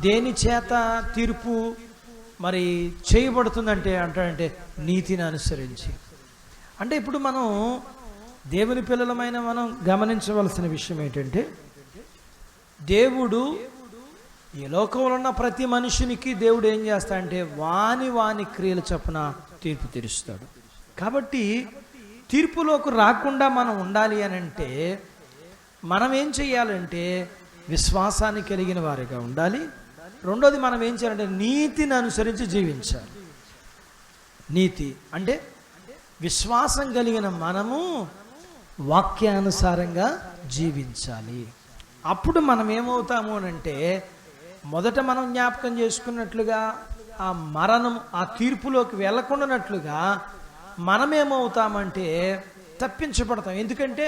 దేని చేత తీర్పు మరి చేయబడుతుందంటే అంటాడంటే నీతిని అనుసరించి. అంటే ఇప్పుడు మనం దేవుని పిల్లలమైన మనం గమనించవలసిన విషయం ఏంటంటే, దేవుడు ఈ లోకంలో ఉన్న ప్రతి మనుషునికి దేవుడు ఏం చేస్తాడంటే వాని క్రియలు చొప్పున తీర్పు తీరుస్తాడు. కాబట్టి తీర్పులోకి రాకుండా మనం ఉండాలి అని అంటే మనం ఏం చేయాలంటే విశ్వాసాన్ని కలిగిన వారిగా ఉండాలి. రెండోది మనం ఏం చేయాలంటే నీతిని అనుసరించి జీవించాలి. నీతి అంటే విశ్వాసం కలిగిన మనము వాక్యానుసారంగా జీవించాలి. అప్పుడు మనం ఏమవుతాము అని అంటే, మొదట మనం జ్ఞాపకం చేసుకున్నట్లుగా ఆ మరణం ఆ తీర్పులోకి వెళ్ళకుండానట్లుగా మనమేమవుతామంటే తప్పించబడతాం. ఎందుకంటే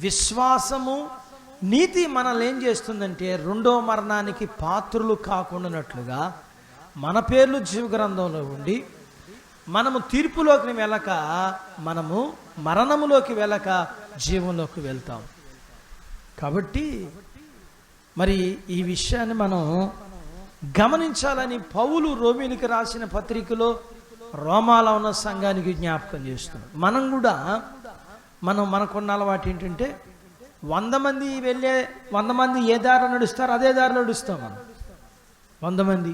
విశ్వాసము నీతి మనల్ని ఏం చేస్తుందంటే రెండో మరణానికి పాత్రులు కాకుండానట్లుగా మన పేర్లు జీవగ్రంథంలో ఉండి మనము తీర్పులోకి వెళ్ళక, మనము మరణములోకి వెళ్ళక జీవంలోకి వెళ్తాం. కాబట్టి మరి ఈ విషయాన్ని మనం గమనించాలని పౌలు రోమీయులకు రాసిన పత్రికలో రోమాలో ఉన్న సంఘానికి జ్ఞాపకం చేస్తున్నాం. మనం కూడా మనకున్న అలవాటు ఏంటంటే 100 మంది వెళ్ళే 100 మంది ఏ దారిలో నడుస్తారో అదే దారిలో నడుస్తాం. మనం 100 మంది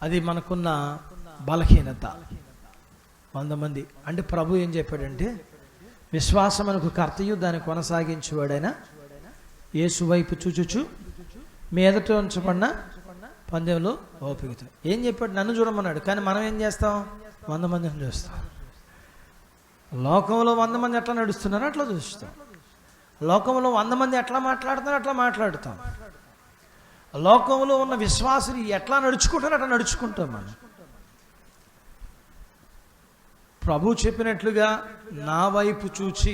అది మనకున్న బలహీనత. 100 మంది అంటే ప్రభు ఏం చెప్పాడంటే, విశ్వాసమునకు కర్తయు దాన్ని కొనసాగించేవాడైనా యేసు వైపు చూచుచు మీ ఎదుట ఉంచబడిన పందెంలో ఓపికతో. ఏం చెప్పాడు? నన్ను చూడమన్నాడు. కానీ మనం ఏం చేస్తాం? 100 మందిని చూస్తాం. లోకంలో 100 మంది ఎట్లా నడుస్తున్నారో అట్లా చూస్తాం. లోకంలో 100 మంది ఎట్లా మాట్లాడుతున్నారో అట్లా మాట్లాడుతాం. లోకంలో ఉన్న విశ్వాసులు ఎట్లా నడుచుకుంటారో అట్లా నడుచుకుంటాం. మనం ప్రభు చెప్పినట్లుగా నా వైపు చూచి,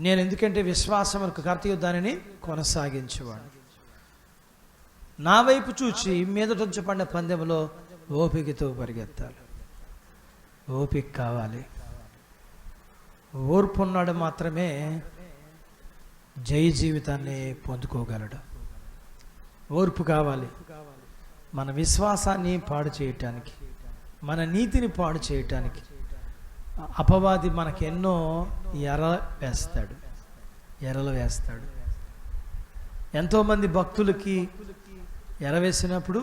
నేను ఎందుకంటే విశ్వాసమునకు కర్తయు దానిని కొనసాగించేవాడు, నా వైపు చూచి మీదట ఉంచబడిన పందెంలో ఓపికతో పరిగెత్తాలి. ఓపిక కావాలి. ఓర్పు ఉన్నాడు మాత్రమే జయ జీవితాన్ని పొందుకోగలడు. ఓర్పు కావాలి. మన విశ్వాసాన్ని పాడు చేయటానికి, మన నీతిని పాడు చేయటానికి అపవాది మనకు ఎన్నో ఎరలు వేస్తాడు. ఎంతోమంది భక్తులకి ఎరవేసినప్పుడు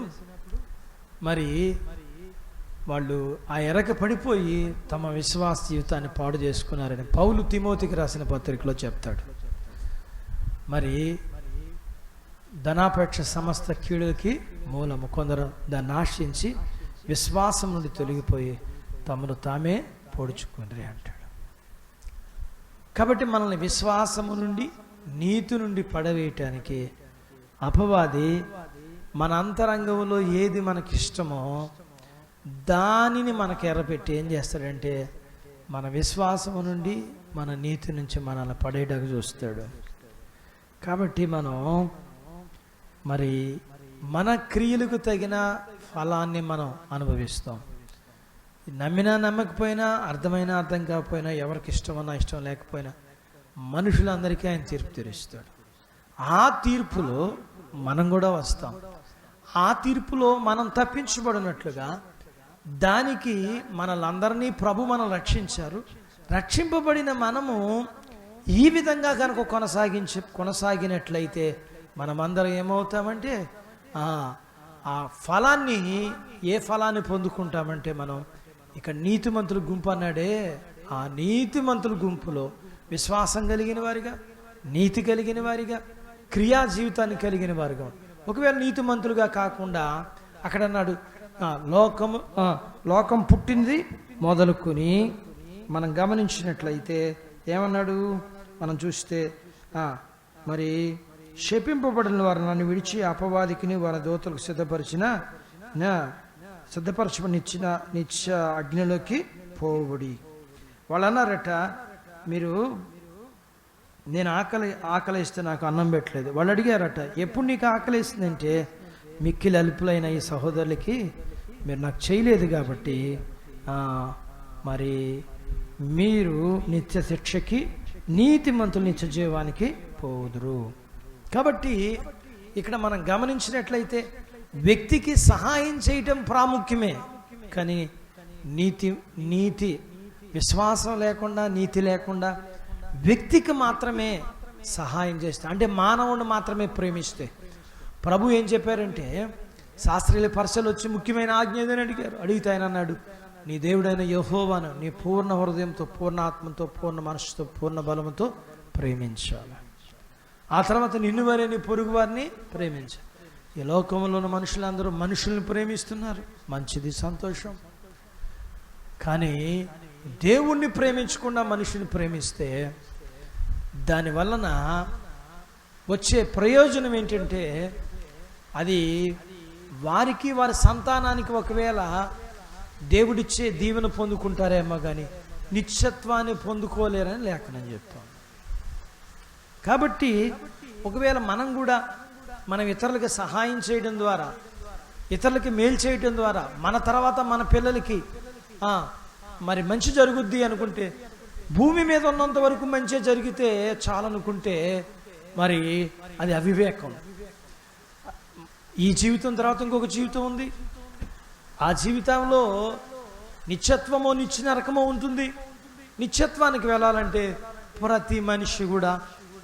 మరి వాళ్ళు ఆ ఎరక పడిపోయి తమ విశ్వాస జీవితాన్ని పాడు చేసుకున్నారని పౌలు తిమోతికి రాసిన పత్రికలో చెప్తాడు. మరి ధనాపేక్ష సమస్త కీడులకి మూలము. కొందరు దాన్ని ఆశించి విశ్వాసం నుండి తొలగిపోయి తమను తామే పొడుచుకుండ్రి అంటాడు. కాబట్టి మనల్ని విశ్వాసము నుండి నీతి నుండి పడవేయటానికి అపవాది మన అంతరంగంలో ఏది మనకిష్టమో దానిని మనకు ఎర్రపెట్టి ఏం చేస్తాడంటే మన విశ్వాసము నుండి మన నీతి నుంచి మనల్ని పడేయడానికి చూస్తాడు. కాబట్టి మనం మరి మన క్రియలకు తగిన ఫలాన్ని మనం అనుభవిస్తాం. నమ్మినా నమ్మకపోయినా, అర్థమైనా అర్థం కాకపోయినా, ఎవరికి ఇష్టమన్నా ఇష్టం లేకపోయినా మనుషులందరికీ ఆయన తీర్పు తీరుస్తాడు. ఆ తీర్పులో మనం కూడా వస్తాం. ఆ తీర్పులో మనం తప్పించబడినట్లుగా దానికి మనలందరినీ ప్రభు మనం రక్షించారు. రక్షింపబడిన మనము ఈ విధంగా కనుక కొనసాగినట్లయితే మనమందరం ఏమవుతామంటే ఆ ఫలాన్ని ఏ ఫలాన్ని పొందుకుంటామంటే మనం ఇక నీతిమంతుల గుంపు అన్నాడే, ఆ నీతిమంతుల గుంపులో విశ్వాసం కలిగిన వారిగా, నీతి కలిగిన వారిగా, క్రియా జీవితాన్ని కలిగిన వారిగా. ఒకవేళ నీతిమంతులుగా కాకుండా అక్కడ అన్నాడు లోకం పుట్టింది మొదలుకొని మనం గమనించినట్లయితే ఏమన్నాడు మనం చూస్తే మరి శపింపబడిన వారు నన్ను విడిచి అపవాదికిని వారి దూతలకు సిద్ధపరచబడిన నిత్య అగ్నిలోకి పోవుడి. వాళ్ళు అన్నారట, మీరు నేను ఆకలిస్తే నాకు అన్నం పెట్టలేదు. వాళ్ళు అడిగారట, ఎప్పుడు నీకు ఆకలిస్తుందంటే మిక్కిలి అల్పులైన ఈ సహోదరులకి మీరు నాకు చేయలేదు కాబట్టి మరి మీరు నిత్య శిక్షకి, నీతిమంతులు నిత్య జీవానికి పోదురు. కాబట్టి ఇక్కడ మనం గమనించినట్లయితే వ్యక్తికి సహాయం చేయటం ప్రాముఖ్యమే, కానీ నీతి విశ్వాసం లేకుండా, నీతి లేకుండా వ్యక్తికి మాత్రమే సహాయం చేస్తే, అంటే మానవుని మాత్రమే ప్రేమిస్తే. ప్రభు ఏం చెప్పారంటే, శాస్త్రీయుల పరిసలు వచ్చి ముఖ్యమైన ఆజ్ఞ ఏదని అడిగితే ఆయన అన్నాడు, నీ దేవుడైన యెహోవాను నీ పూర్ణ హృదయంతో, పూర్ణ ఆత్మతో, పూర్ణ మనసుతో, పూర్ణ బలముతో ప్రేమించాలి. ఆ తర్వాత నిన్ను వారే నీ పొరుగు వారిని ప్రేమించాలి. ఈ లోకంలో ఉన్న మనుషులందరూ మనుషుల్ని ప్రేమిస్తున్నారు, మంచిది, సంతోషం. కానీ దేవుణ్ణి ప్రేమించకుండా మనిషిని ప్రేమిస్తే దాని వలన వచ్చే ప్రయోజనం ఏంటంటే, అది వారికి, వారి సంతానానికి ఒకవేళ దేవుడిచ్చే దీవెన పొందుకుంటారేమో కానీ నిత్యత్వాన్ని పొందుకోలేరని లేఖనం చెప్తాం. కాబట్టి ఒకవేళ మనం ఇతరులకి సహాయం చేయడం ద్వారా, ఇతరులకి మేలు చేయడం ద్వారా మన తర్వాత మన పిల్లలకి మరి మంచి జరుగుద్ది అనుకుంటే, భూమి మీద ఉన్నంత వరకు మంచి జరిగితే చాలనుకుంటే మరి అది అవివేకం. ఈ జీవితం తర్వాత ఇంకొక జీవితం ఉంది. ఆ జీవితంలో నిత్యత్వమో నిత్య నరకమో ఉంటుంది. నిత్యత్వానికి వెళ్ళాలంటే ప్రతి మనిషి కూడా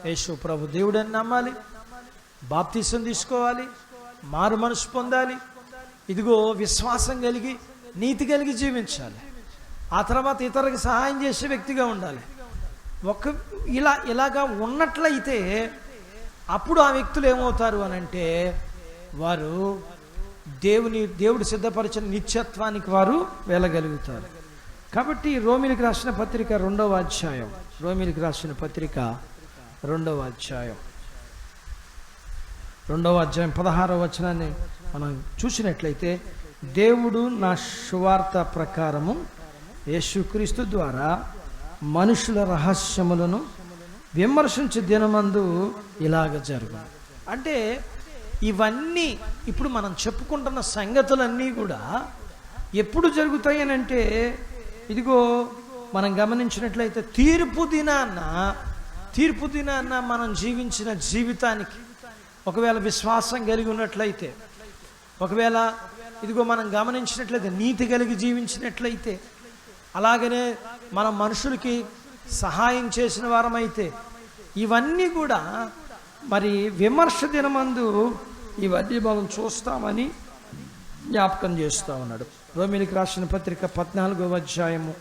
యేసు ప్రభు దేవుడని నమ్మాలి, బాప్తిసం తీసుకోవాలి, మారు మనసు పొందాలి, ఇదిగో విశ్వాసం కలిగి, నీతి కలిగి జీవించాలి. ఆ తర్వాత ఇతరులకు సహాయం చేసే వ్యక్తిగా ఉండాలి. ఇలాగా ఉన్నట్లయితే అప్పుడు ఆ వ్యక్తులు ఏమవుతారు అని అంటే, వారు దేవుడు సిద్ధపరిచిన నిత్యత్వానికి వారు వెళ్ళగలుగుతారు. కాబట్టి రోమిలికి రాసిన పత్రిక 2వ అధ్యాయం, 16వ వచనాన్ని మనం చూసినట్లయితే, దేవుడు నా సువార్త ప్రకారము యేసుక్రీస్తు ద్వారా మనుషుల రహస్యములను విమర్శించే దినమందు ఇలాగ జరుగు. అంటే ఇవన్నీ ఇప్పుడు మనం చెప్పుకుంటున్న సంగతులన్నీ కూడా ఎప్పుడు జరుగుతాయి అని అంటే, ఇదిగో మనం గమనించినట్లయితే తీర్పు దినాన్న మనం జీవించిన జీవితానికి ఒకవేళ విశ్వాసం కలిగి ఉన్నట్లయితే, ఒకవేళ ఇదిగో మనం గమనించినట్లయితే నీతి కలిగి జీవించినట్లయితే, అలాగనే మనం మనుషులకి సహాయం చేసిన వారమైతే, ఇవన్నీ కూడా మరి విమర్శ దినమందు ఇవన్నీ మనం చూస్తామని జ్ఞాపకం చేస్తూ ఉన్నాడు. రోమిలికి రాసిన పత్రిక 14వ అధ్యాయము,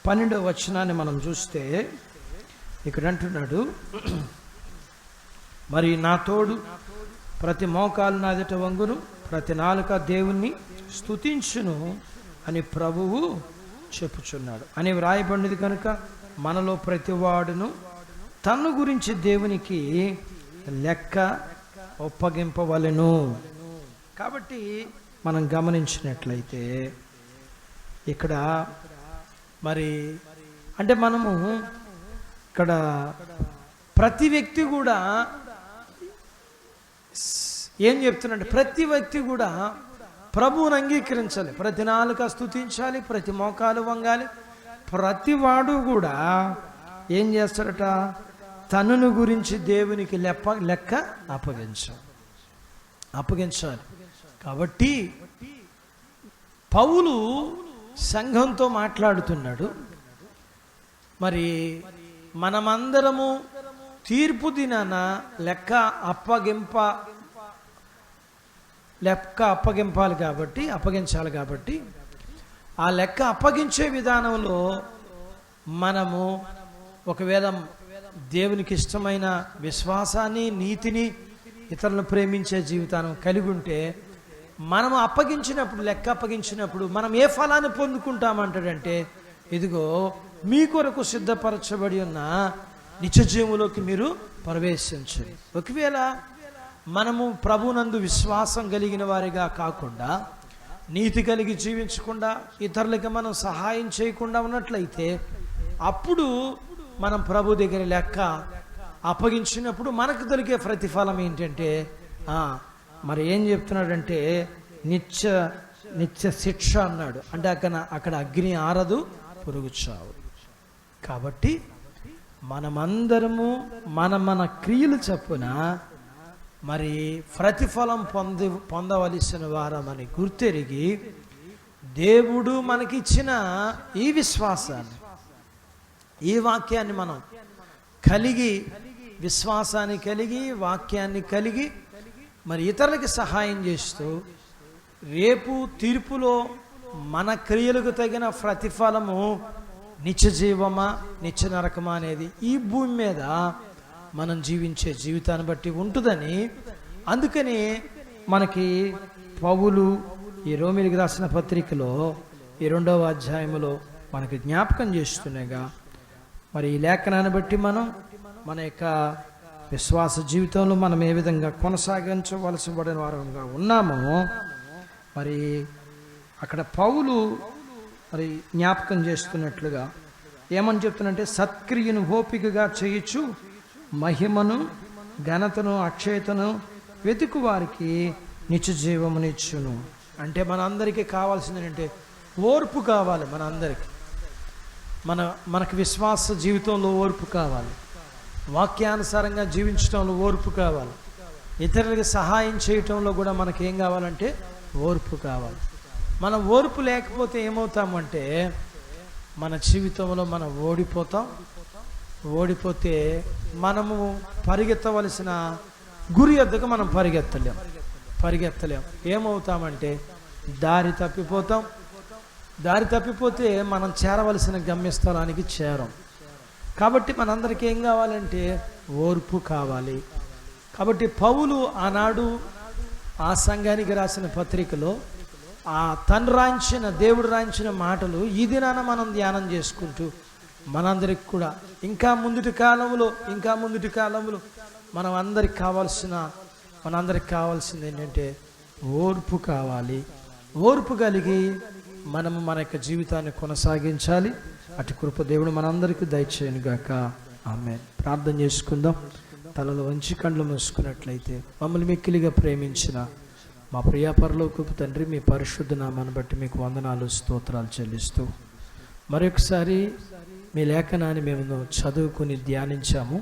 12వ వచనాన్ని మనం చూస్తే ఇక్కడ అంటున్నాడు, మరి నా తోడు ప్రతి మోకాలు నాదట వంగును, ప్రతి నాలుక దేవుణ్ణి స్తుతించును అని ప్రభువు చెప్పుచున్నాడు అని వ్రాయబడినది కనుక మనలో ప్రతివాడును తన్ను గురించి దేవునికి లెక్క ఒప్పగింపవలెను. కాబట్టి మనం గమనించినట్లయితే ఇక్కడ మరి అంటే మనము ఇక్కడ ప్రతి వ్యక్తి కూడా ఏం చెప్తున్నాడు, ప్రతి వ్యక్తి కూడా ప్రభువుని అంగీకరించాలి, ప్రతి నాలుక స్తుతించాలి, ప్రతి మోకాలు వంగాలి. ప్రతి వాడు కూడా ఏం చేస్తాడట, తనను గురించి దేవునికి లెక్క అప్పగించాలి. కాబట్టి పౌలు సంఘంతో మాట్లాడుతున్నాడు. మరి మనమందరము తీర్పు దినాన లెక్క అప్పగింపాలి కాబట్టి అప్పగించాలి కాబట్టి ఆ లెక్క అప్పగించే విధానంలో మనము ఒకవేళ దేవునికి ఇష్టమైన విశ్వాసాన్ని, నీతిని, ఇతరులను ప్రేమించే జీవితాన్ని కలిగి ఉంటే మనము అప్పగించినప్పుడు, లెక్క అప్పగించినప్పుడు మనం ఏ ఫలాన్ని పొందుకుంటామంటాడంటే, ఇదిగో మీ కొరకు సిద్ధపరచబడి ఉన్న నిత్యజీవులోకి మీరు ప్రవేశించండి. ఒకవేళ మనము ప్రభునందు విశ్వాసం కలిగిన వారిగా కాకుండా, నీతి కలిగి జీవించకుండా, ఇతరులకి మనం సహాయం చేయకుండా ఉన్నట్లయితే అప్పుడు మనం ప్రభు దగ్గర లెక్క అప్పగించినప్పుడు మనకు దొరికే ప్రతిఫలం ఏంటంటే, మరి ఏం చెప్తున్నాడంటే నిత్య శిక్ష అన్నాడు. అంటే అక్కడ అగ్ని ఆరదు, పురుగు చావు. కాబట్టి మనమందరము మన క్రియలు చొప్పున మరి ప్రతిఫలం పొందవలసిన వారమని గుర్తెరిగి దేవుడు మనకిచ్చిన ఈ విశ్వాసాన్ని, ఈ వాక్యాన్ని మనం కలిగి, విశ్వాసాన్ని కలిగి, వాక్యాన్ని కలిగి మరి ఇతరులకి సహాయం చేస్తూ రేపు తీర్పులో మన క్రియలకు తగిన ప్రతిఫలము నిత్య జీవమా, నిత్య నరకమా అనేది ఈ భూమి మీద మనం జీవించే జీవితాన్ని బట్టి ఉంటుందని, అందుకని మనకి పౌలు ఈ రోమీయులకు రాసిన పత్రికలో ఈ 2వ అధ్యాయంలో మనకి జ్ఞాపకం చేస్తున్నాగా, మరి ఈ లేఖనాన్ని బట్టి మనం మన యొక్క విశ్వాస జీవితంలో మనం ఏ విధంగా కొనసాగించవలసి పడిన వారంగా ఉన్నామో, మరి అక్కడ పౌలు మరి జ్ఞాపకం చేస్తున్నట్లుగా ఏమని చెప్తున్నంటే, సత్క్రియను ఓపికగా చేయొచ్చు, మహిమను, ఘనతను, అక్షయతను వెతుకు వారికి నిత్య జీవమునిచ్చును. అంటే మనందరికీ కావాల్సింది ఏంటంటే ఓర్పు కావాలి. మనకు విశ్వాస జీవితంలో ఓర్పు కావాలి, వాక్యానుసారంగా జీవించడంలో ఓర్పు కావాలి, ఇతరులకు సహాయం చేయటంలో కూడా మనకి ఏం కావాలంటే ఓర్పు కావాలి. మన ఓర్పు లేకపోతే ఏమవుతామంటే మన జీవితంలో మనం ఓడిపోతే మనము పరిగెత్తవలసిన గురి వద్దకు మనం పరిగెత్తలేం. ఏమవుతామంటే దారి తప్పిపోతే మనం చేరవలసిన గమ్యస్థలానికి చేరం. కాబట్టి మనందరికీ ఏం కావాలంటే ఓర్పు కావాలి. కాబట్టి పౌలు ఆనాడు ఆ సంఘానికి రాసిన పత్రికలో దేవుడు రాయించిన మాటలు ఈ దినాన మనం ధ్యానం చేసుకుంటూ మనందరికి కూడా ఇంకా ముందుటి కాలంలో మనందరికి కావాల్సింది ఏంటంటే ఓర్పు కావాలి. ఓర్పు కలిగి మనము మన యొక్క జీవితాన్ని కొనసాగించాలి. అటు కృప దేవుడు మనందరికీ దయచేయను గాక. ఆమేన్. ప్రార్థన చేసుకుందాం. తలలో వంచి కండ్లు మూసుకున్నట్లయితే మమ్మల్ని మిక్కిలిగా ప్రేమించిన మా ప్రియ పరలోకపు తండ్రి, మీ పరిశుద్ధ నామాన్ని బట్టి మీకు వందనాలు, స్తోత్రాలు చెల్లిస్తూ మరొకసారి మీ లేఖనాన్ని మేము చదువుకుని ధ్యానించాము.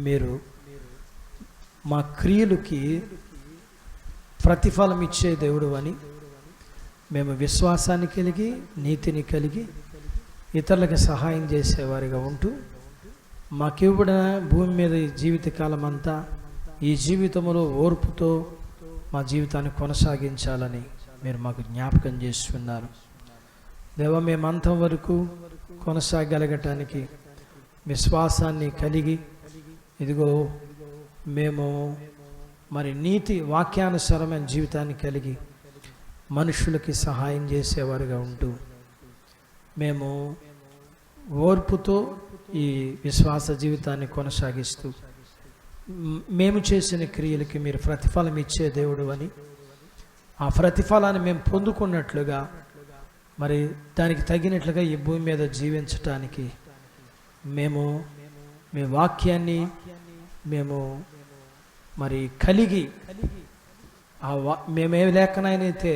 మీరు మా క్రియలకి ప్రతిఫలం ఇచ్చే దేవుడు అని, మేము విశ్వాసాన్ని కలిగి, నీతిని కలిగి, ఇతరులకు సహాయం చేసేవారిగా ఉంటూ మాకివ్వబడిన భూమి మీద ఈ జీవితకాలం అంతా ఈ జీవితంలో ఓర్పుతో మా జీవితాన్ని కొనసాగించాలని మీరు మాకు జ్ఞాపకం చేస్తున్నారు. దేవా, మేమంతం వరకు కొనసాగలగటానికి విశ్వాసాన్ని కలిగి, ఇదిగో మేము మరి నీతి వాక్యానుసారమైన జీవితాన్ని కలిగి మనుషులకి సహాయం చేసేవారుగా ఉంటూ మేము ఓర్పుతో ఈ విశ్వాస జీవితాన్ని కొనసాగిస్తూ మేము చేసిన క్రియలకి మీరు ప్రతిఫలం ఇచ్చే దేవుడు అని, ఆ ప్రతిఫలాన్ని మేము పొందుకున్నట్లుగా మరి దానికి తగినట్లుగా ఈ భూమి మీద జీవించటానికి మేము మీ వాక్యాన్ని మేము మరి కలిగి మేమే లేఖనానైతే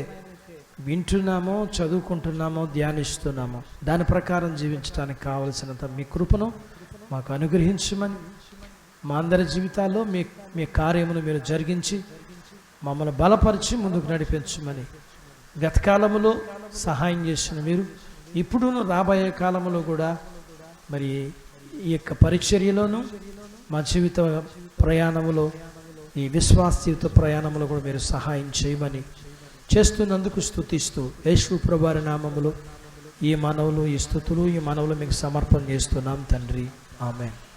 వింటున్నామో, చదువుకుంటున్నామో, ధ్యానిస్తున్నామో దాని ప్రకారం జీవించడానికి కావలసినంత మీ కృపను మాకు అనుగ్రహించమని, మా అందరి జీవితాల్లో మీ కార్యమును మీరు జరిగించి మమ్మల్ని బలపరిచి ముందుకు నడిపించమని, గత కాలంలో సహాయం చేసిన మీరు ఇప్పుడు రాబోయే కాలంలో కూడా మరి ఈ యొక్క పరిచర్యలోను మా జీవిత ప్రయాణంలో, ఈ విశ్వాస జీవిత ప్రయాణంలో కూడా మీరు సహాయం చేయమని చేస్తున్నందుకు స్తుతిస్తూ యేసు ప్రభువారి నామములో ఈ మనవులు, ఈ స్తుతులు, ఈ మనవులు మీకు సమర్పణ చేస్తున్నాం తండ్రి. ఆమేన్.